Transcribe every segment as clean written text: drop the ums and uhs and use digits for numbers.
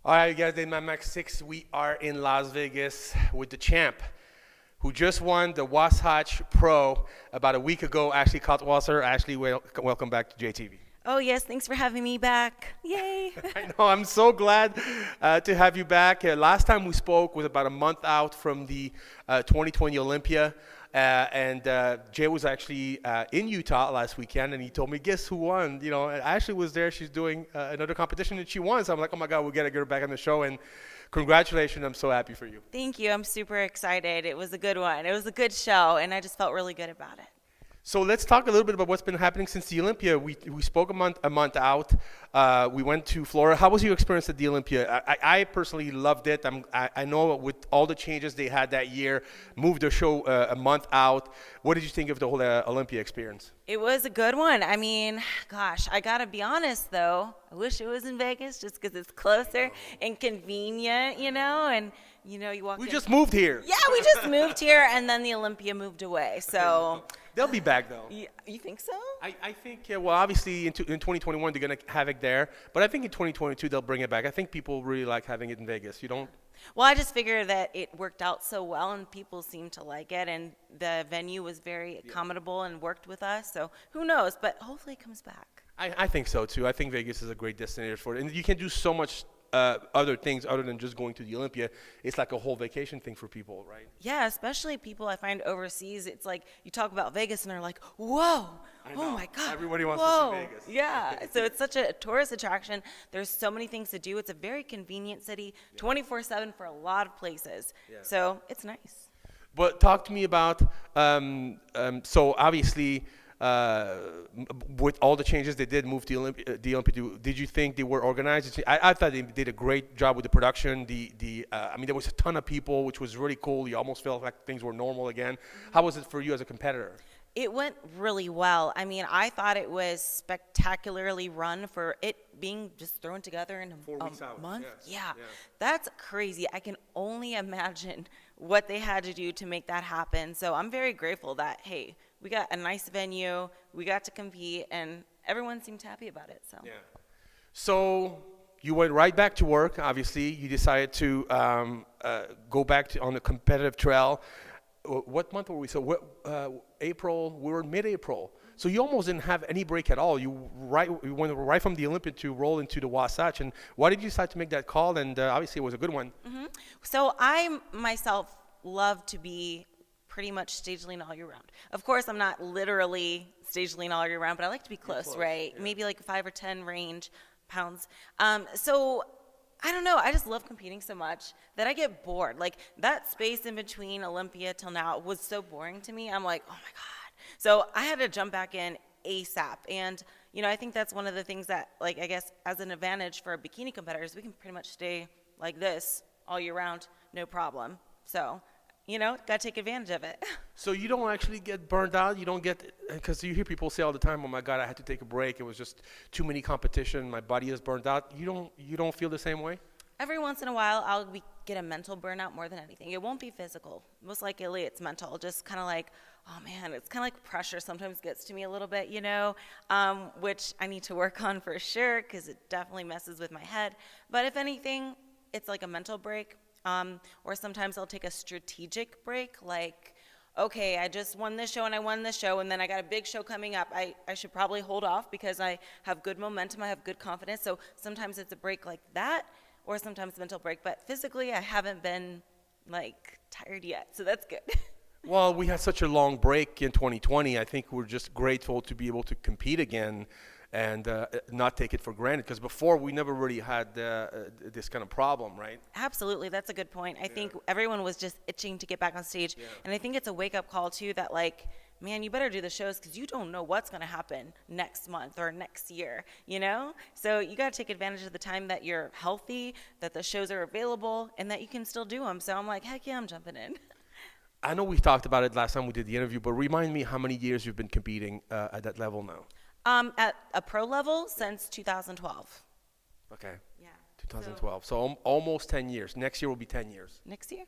All right, guys, in my Max 6, we are in Las Vegas with the champ who just won the Wasatch Pro about a week ago, Ashley Kaltwasser. Ashley, welcome back to JTV. Oh, yes. Thanks for having me back. Yay. I know. I'm so glad to have you back. Last time we spoke was about a month out from the 2020 Olympia. Jay was actually in Utah last weekend, and he told me, guess who won? You know, Ashley was there. She's doing another competition, and she won. So I'm like, oh, my God, we got to get her back on the show. And congratulations. I'm so happy for you. Thank you. I'm super excited. It was a good one. It was a good show, and I just felt really good about it. So let's talk a little bit about what's been happening since the Olympia. We spoke a month out. We went to Florida. How was your experience at the Olympia? I personally loved it. I know with all the changes they had that year, moved the show a month out. What did you think of the whole Olympia experience? It was a good one. I mean, gosh, I got to be honest, though. I wish it was in Vegas just because it's closer and convenient, you know, and you walk in. We just moved here. Yeah, we just moved here, and then the Olympia moved away. So they'll be back, though. You think so? I think, well, obviously in 2021 they're going to have it there, but I think in 2022 they'll bring it back. I think people really like having it in Vegas. You don't? Well, I just figured that it worked out so well, and people seemed to like it, and the venue was very accommodable and worked with us. So who knows? But hopefully it comes back. I think so, too. I think Vegas is a great destination for it. And you can do so much other things other than just going to the Olympia. It's like a whole vacation thing for people, right? Yeah, especially people I find overseas. It's like you talk about Vegas and they're like, whoa, oh my God. Everybody wants whoa. to see Vegas. Yeah, so it's such a tourist attraction. There's so many things to do. It's a very convenient city, 24/7 for a lot of places. Yeah. So it's nice. But talk to me about, so obviously, with all the changes they did move the Olympia, did you think they were organized? I thought they did a great job with the production. I mean, there was a ton of people, which was really cool. You almost felt like things were normal again. How was it for you as a competitor? It went really well. I mean, I thought it was spectacularly run for it being just thrown together in a month. Yeah, that's crazy. I can only imagine what they had to do to make that happen. So I'm very grateful that, hey, we got a nice venue, we got to compete, and everyone seemed happy about it. So. Yeah. So you went right back to work. Obviously, you decided to go back on the competitive trail. What month were we? So April. We were mid-April. So you almost didn't have any break at all. You went right from the Olympia to roll into the Wasatch. And why did you decide to make that call? And obviously, it was a good one. Mm-hmm. So I myself love to be pretty much stage lean all year round. Of course, I'm not literally stage lean all year round, but I like to be close. Right? Yeah. Maybe like 5 or 10 range pounds. So I don't know. I just love competing so much that I get bored. Like that space in between Olympia till now was so boring to me. I'm like, oh my God. So I had to jump back in ASAP. And, I think that's one of the things that, like, I guess as an advantage for bikini competitors, we can pretty much stay like this all year round, no problem. So, got to take advantage of it. So you don't actually get burned out? You don't get, because you hear people say all the time, oh my God, I had to take a break. It was just too many competition. My body is burned out. You don't feel the same way? Every once in a while, I'll get a mental burnout more than anything. It won't be physical. Most likely it's mental. Just kind of like, oh man, it's kind of like pressure sometimes gets to me a little bit, which I need to work on for sure because it definitely messes with my head. But if anything, it's like a mental break. Or sometimes I'll take a strategic break, like, okay, I just won this show and I won this show, and then I got a big show coming up. I should probably hold off because I have good momentum, I have good confidence. So sometimes it's a break like that, or sometimes mental break. But physically, I haven't been, tired yet, so that's good. Well, we had such a long break in 2020. I think we're just grateful to be able to compete again and not take it for granted, because before we never really had this kind of problem, right? Absolutely, that's a good point. I think everyone was just itching to get back on stage, and I think it's a wake-up call too that man, you better do the shows because you don't know what's going to happen next month or next year, So you got to take advantage of the time that you're healthy, that the shows are available, and that you can still do them. So I'm like, heck yeah, I'm jumping in. I know we talked about it last time we did the interview, but remind me how many years you've been competing at that level now? At a pro level since 2012. Okay. Yeah. 2012. So almost 10 years. Next year will be 10 years. Next year?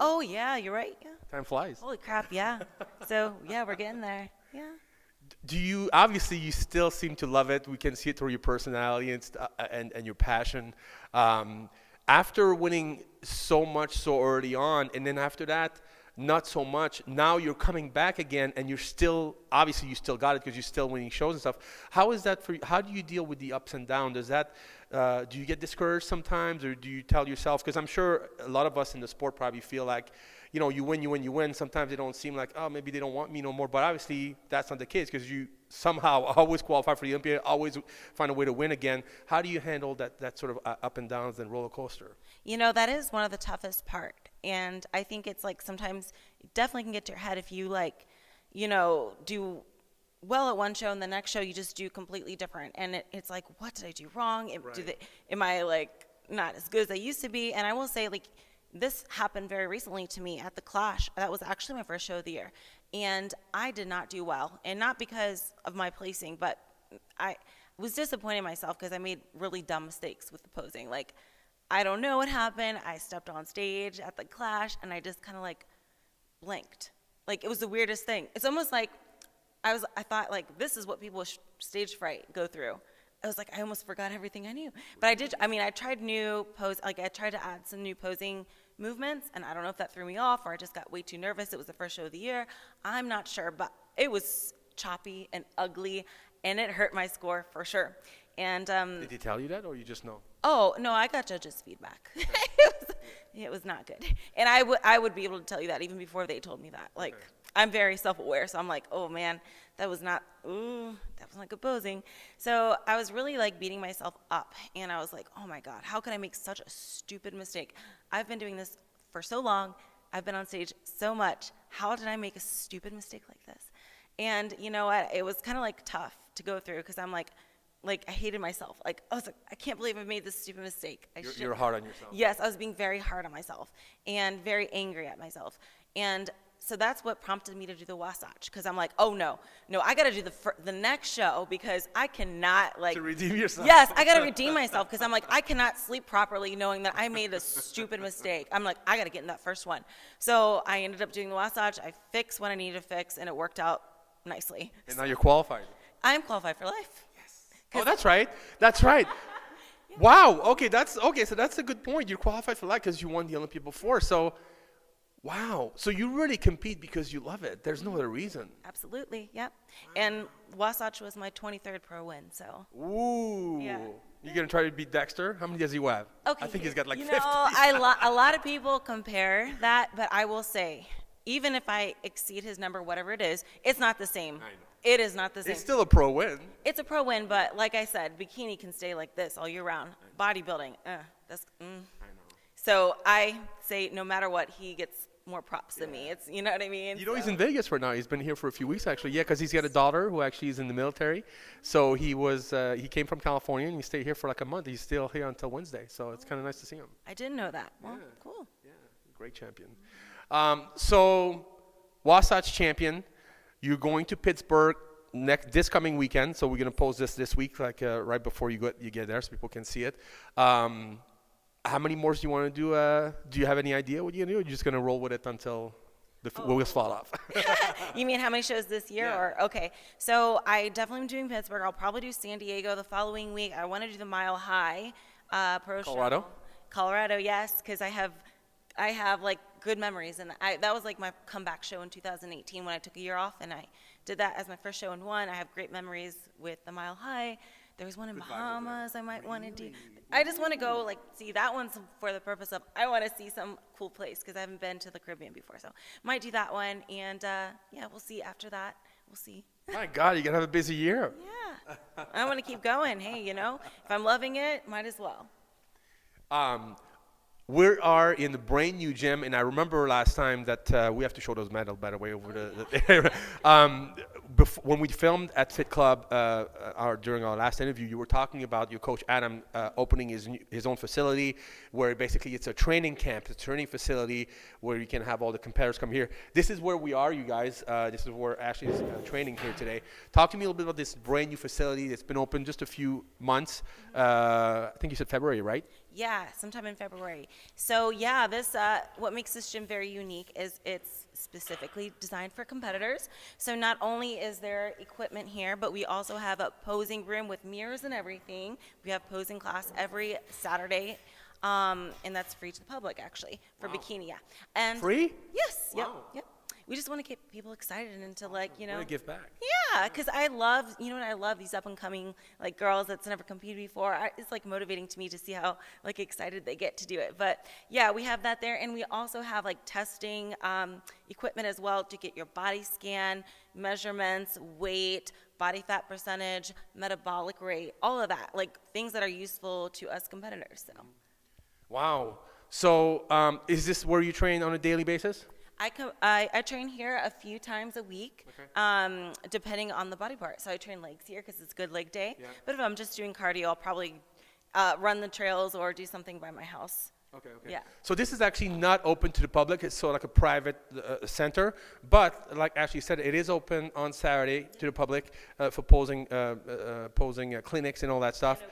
Oh, yeah, you're right. Yeah. Time flies. Holy crap, yeah. So, yeah, we're getting there. Yeah. Do you, obviously you still seem to love it. We can see it through your personality and your passion. After winning so much so early on, and then after that, not so much. Now you're coming back again, and you're still, obviously you still got it because you're still winning shows and stuff. How is that for you? How do you deal with the ups and downs? Does that, do you get discouraged sometimes, or do you tell yourself, because I'm sure a lot of us in the sport probably feel like, you know, you win. Sometimes it don't seem like, oh, maybe they don't want me no more. But obviously that's not the case, because you somehow always qualify for the Olympia, always find a way to win again. How do you handle that sort of up and downs and roller coaster? You know, that is one of the toughest part. And I think it's like sometimes it definitely can get to your head if you like, you know, do well at one show and the next show you just do completely different. And it's like, what did I do wrong? Right. Am I like not as good as I used to be? And I will say, like, this happened very recently to me at the Clash. That was actually my first show of the year. And I did not do well. And not because of my placing, but I was disappointed in myself because I made really dumb mistakes with the posing. Like, I don't know what happened. I stepped on stage at the Clash and I just kind of like blinked. Like, it was the weirdest thing. It's almost like I thought, like, this is what people with stage fright go through. I was like, I almost forgot everything I knew. But I did, I mean, I tried new pose, like I tried to add some new posing movements, and I don't know if that threw me off or I just got way too nervous. It was the first show of the year. I'm not sure, but it was choppy and ugly, and it hurt my score for sure. And Did he tell you that, or you just know? oh, no, I got judges' feedback. It was not good. And I would be able to tell you that even before they told me that. Like, I'm very self-aware, so I'm like, oh, man, that was not good posing. So I was really, like, beating myself up, and I was like, oh, my God, how could I make such a stupid mistake? I've been doing this for so long. I've been on stage so much. How did I make a stupid mistake like this? And you know what? It was kind of, like, tough to go through because I'm like, I hated myself. Like, I was like, I can't believe I made this stupid mistake. You're hard on yourself. Yes, I was being very hard on myself and very angry at myself. And so that's what prompted me to do the Wasatch, because I'm like, oh, no, I got to do the next show because I cannot, like. To redeem yourself. Yes, I got to redeem myself because I'm like, I cannot sleep properly knowing that I made a stupid mistake. I'm like, I got to get in that first one. So I ended up doing the Wasatch. I fixed what I needed to fix, and it worked out nicely. And now you're qualified. I'm qualified for life. Oh, that's right. That's right. Wow. Okay. So that's a good point. You're qualified for life because you won the Olympia before. So, wow. So you really compete because you love it. There's no other reason. Absolutely. Yep. And Wasatch was my 23rd pro win. So. Ooh. Yeah. You gonna try to beat Dexter? How many does he have? Okay. I think he's got like 50. A lot of people compare that, but I will say, even if I exceed his number, whatever it is, it's not the same. I know. It is not the same. It's still a pro win. It's a pro win, but like I said, bikini can stay like this all year round. Bodybuilding, that's. I know. So I say, no matter what, he gets more props than me. It's, you know what I mean. You know, he's in Vegas right now. He's been here for a few weeks actually. Yeah, because he's got a daughter who actually is in the military. So he came from California and he stayed here for like a month. He's still here until Wednesday. So it's kind of nice to see him. I didn't know that. Well, Yeah. cool. Yeah, great champion. So Wasatch Champion. You're going to Pittsburgh this coming weekend, so we're going to post this week, like right before you get there, so people can see it. How many more do you want to do? Do you have any idea what you're going to do, or are you just going to roll with it until the wheels fall off? You mean how many shows this year? Yeah. Or okay, so I definitely am doing Pittsburgh. I'll probably do San Diego the following week. I want to do the Mile High pro Colorado? show. Colorado, yes, because I have like good memories, and that was like my comeback show in 2018 when I took a year off, and I did that as my first show and won. I have great memories with the Mile High. There was one in Bahamas I might want to do. I just want to go like see that one for the purpose of I want to see some cool place because I haven't been to the Caribbean before, so might do that one, and yeah, we'll see after that. We'll see. My God, you're going to have a busy year. Yeah, I want to keep going. Hey, you know, if I'm loving it, might as well. We are in the brand new gym, and I remember last time that we have to show those medals, by the way, over when we filmed at Fit Club during our last interview, you were talking about your coach Adam opening his own facility, where basically it's a training camp, it's a training facility where you can have all the competitors come here. This is where we are, you guys. This is where Ashley is training here today. Talk to me a little bit about this brand new facility that's been open just a few months. I think you said February, right? Yeah, sometime in February. So yeah, this what makes this gym very unique is it's specifically designed for competitors. So not only is there equipment here, but we also have a posing room with mirrors and everything. We have posing class every Saturday, and that's free to the public actually for bikini. Yeah, and Free? yes, Wow. yep. We just want to keep people excited and to like What a give back. Yeah, because I love, you know what I love, these up and coming like girls that's never competed before. It's like motivating to me to see how like excited they get to do it. But yeah, we have that there, and we also have like testing equipment as well to get your body scan, measurements, weight, body fat percentage, metabolic rate, all of that, like things that are useful to us competitors. So. Wow. So is this where you train on a daily basis? I train here a few times a week, depending on the body part. So I train legs here because it's good leg day. Yeah. But if I'm just doing cardio, I'll probably run the trails or do something by my house. Okay. Yeah. So this is actually not open to the public. It's sort of like a private center. But like Ashley said, it is open on Saturday to the public for posing clinics and all that stuff.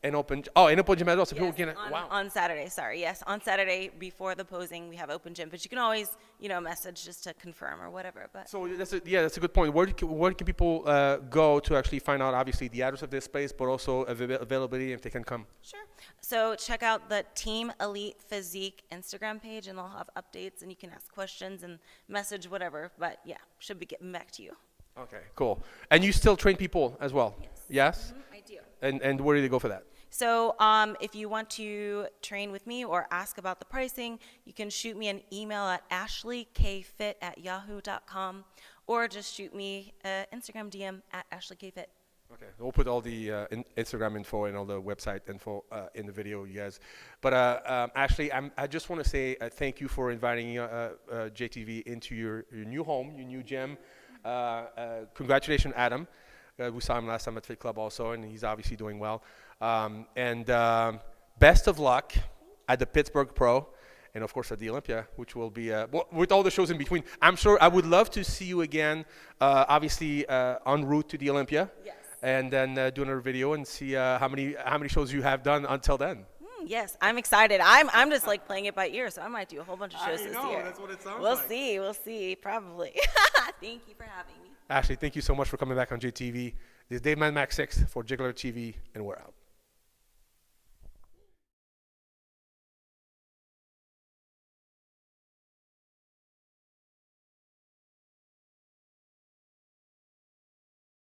And open gym as well. So people can. On Saturday, sorry. Yes, on Saturday before the posing, we have open gym. But you can always, message just to confirm or whatever. But so that's a good point. Where can people go to actually find out, obviously, the address of this place, but also availability if they can come? Sure. So check out the Team Elite Physique Instagram page, and they'll have updates, and you can ask questions and message whatever. But yeah, should be getting back to you. Okay, cool. And you still train people as well? Yes? Mm-hmm, I do. And where do they go for that? So if you want to train with me or ask about the pricing, you can shoot me an email at ashleykfit@yahoo.com or just shoot me an Instagram DM at ashleykfit. Okay, we'll put all the Instagram info and all the website info in the video, you guys. But Ashley, I just want to say thank you for inviting JTV into your new home, your new gym. Congratulations, Adam. We saw him last time at Fit Club also, and he's obviously doing well. And best of luck at the Pittsburgh Pro, and of course at the Olympia, which will be with all the shows in between. I'm sure I would love to see you again, obviously en route to the Olympia. Yes. And then do another video and see how many shows you have done until then. Yes, I'm excited. I'm just like playing it by ear, so I might do a whole bunch of shows this year. That's what it sounds We'll like. see, probably. Thank you for having me. Ashley, thank you so much for coming back on JTV. This is Dave Man Max 6 for Jiggler TV, and we're out.